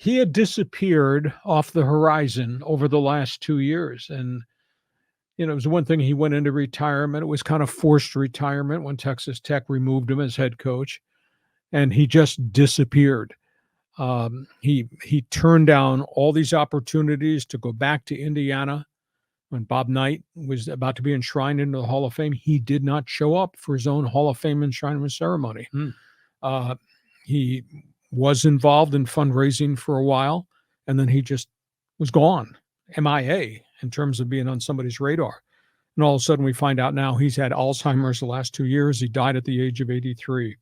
he had disappeared off the horizon over the last 2 years. And, it was one thing he went into retirement. It was kind of forced retirement when Texas Tech removed him as head coach, and he just disappeared. He turned down all these opportunities to go back to Indiana. When Bob Knight was about to be enshrined into the Hall of Fame, he did not show up for his own Hall of Fame enshrinement ceremony. He was involved in fundraising for a while, and then he just was gone, MIA, in terms of being on somebody's radar. And all of a sudden we find out now he's had Alzheimer's the last 2 years. He died at the age of 83.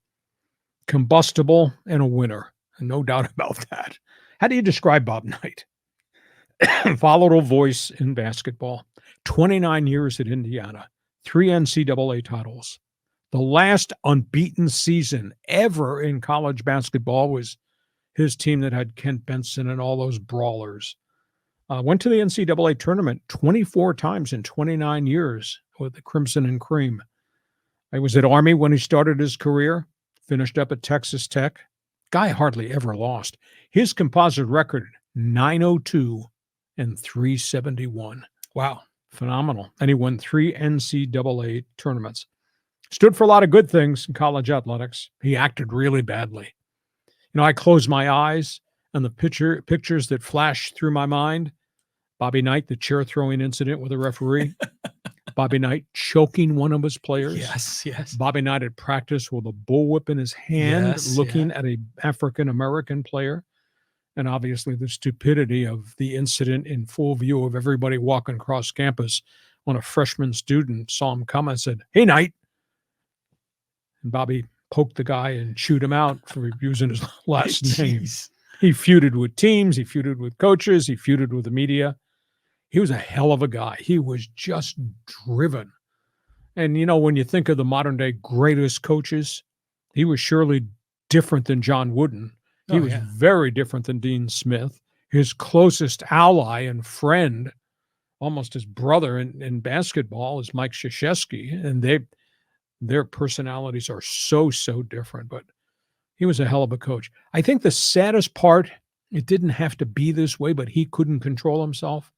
Combustible and a winner, no doubt about that. How do you describe Bob Knight? Volatile voice in basketball, 29 years at Indiana, 3 NCAA titles. The last unbeaten season ever in college basketball was his team that had Kent Benson and all those brawlers. Went to the NCAA tournament 24 times in 29 years with the Crimson and Cream. I was at Army when he started his career, finished up at Texas Tech. Guy hardly ever lost. His composite record, 902 and 371. Wow, phenomenal. And he won 3 NCAA tournaments. Stood for a lot of good things in college athletics. He acted really badly. I close my eyes and the pictures that flash through my mind. Bobby Knight, the chair throwing incident with a referee. Bobby Knight choking one of his players. Yes. Bobby Knight at practice with a bullwhip in his hand, looking at an African-American player. And obviously the stupidity of the incident in full view of everybody walking across campus when a freshman student saw him come and said, "Hey, Knight." And Bobby poked the guy and chewed him out for using his last name. He feuded with teams. He feuded with coaches. He feuded with the media. He was a hell of a guy. He was just driven. And, when you think of the modern day greatest coaches, he was surely different than John Wooden. He was very different than Dean Smith. His closest ally and friend, almost his brother in basketball, is Mike Krzyzewski. And their personalities are so different. But he was a hell of a coach. I think the saddest part, it didn't have to be this way, but he couldn't control himself.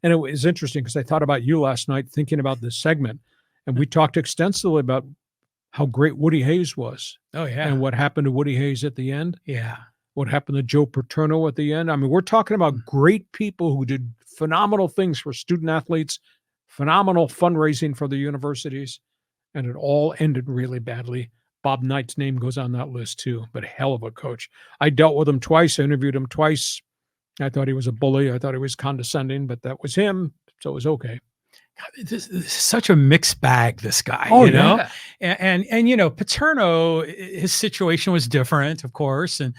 And it was interesting because I thought about you last night thinking about this segment, and we talked extensively about how great Woody Hayes was. Oh, yeah. And what happened to Woody Hayes at the end. Yeah. What happened to Joe Paterno at the end. I mean, we're talking about great people who did phenomenal things for student athletes, phenomenal fundraising for the universities, and it all ended really badly. Bob Knight's name goes on that list too, but hell of a coach. I dealt with him twice. I interviewed him twice. I thought he was a bully. I thought he was condescending, but that was him, so it was okay. God, this is such a mixed bag, this guy, Oh, you know? yeah. And Paterno, his situation was different, of course. And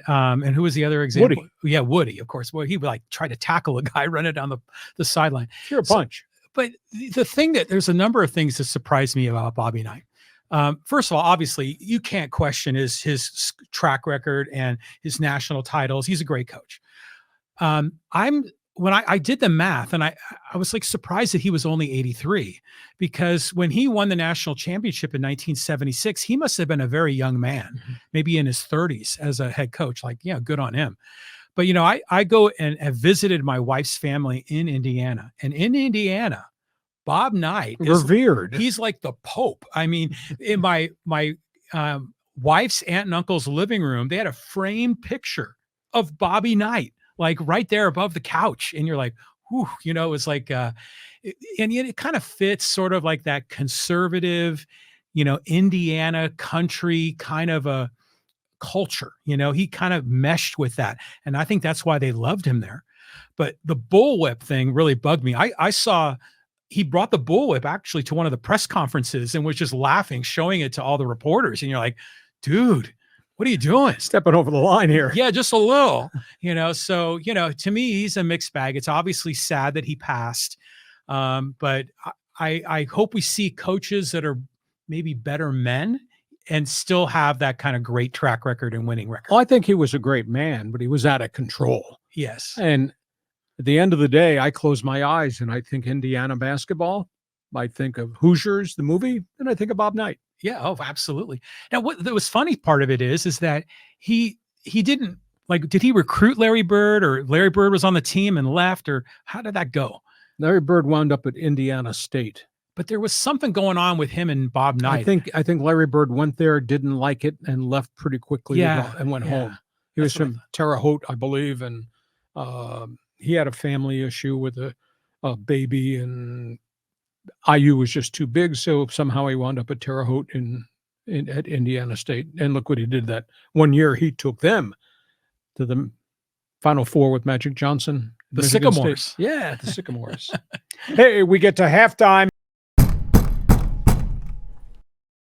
who was the other example? Woody. Yeah, Woody, of course. Well, he would like try to tackle a guy running down the sideline. You're a punch. But the thing there's a number of things that surprised me about Bobby Knight. First of all, obviously, you can't question his track record and his national titles. He's a great coach. When I did the math, and I was like surprised that he was only 83, because when he won the national championship in 1976, he must have been a very young man, maybe in his 30s as a head coach. Like, yeah, good on him. But, I go and have visited my wife's family in Indiana, and in Indiana, Bob Knight is revered. He's like the Pope. I mean, in my wife's aunt and uncle's living room, they had a framed picture of Bobby Knight, like right there above the couch. And you're like, whew, it was like, and it kind of fits sort of like that conservative, Indiana country kind of a culture. He kind of meshed with that. And I think that's why they loved him there. But the bullwhip thing really bugged me. I saw he brought the bullwhip actually to one of the press conferences and was just laughing, showing it to all the reporters. And you're like, dude, what are you doing? Stepping over the line here. Yeah, just a little, So, to me, he's a mixed bag. It's obviously sad that he passed. But I hope we see coaches that are maybe better men and still have that kind of great track record and winning record. Well, I think he was a great man, but he was out of control. Yes. And at the end of the day, I close my eyes and I think Indiana basketball. I think of Hoosiers, the movie, and I think of Bob Knight. Yeah. Oh, absolutely. Now, what the was funny part of it is that he didn't Like, did he recruit Larry Bird, or Larry Bird was on the team and left, or how did that go? Larry Bird wound up at Indiana State. But there was something going on with him and Bob Knight. I think Larry Bird went there, didn't like it, and left pretty quickly and went home. He was from Terre Haute, I believe, and he had a family issue with a baby, and IU was just too big, so somehow he wound up at Terre Haute at Indiana State. And look what he did that one year. He took them to the Final Four with Magic Johnson. The Michigan Sycamores. State. Yeah, the Sycamores. Hey, we get to halftime.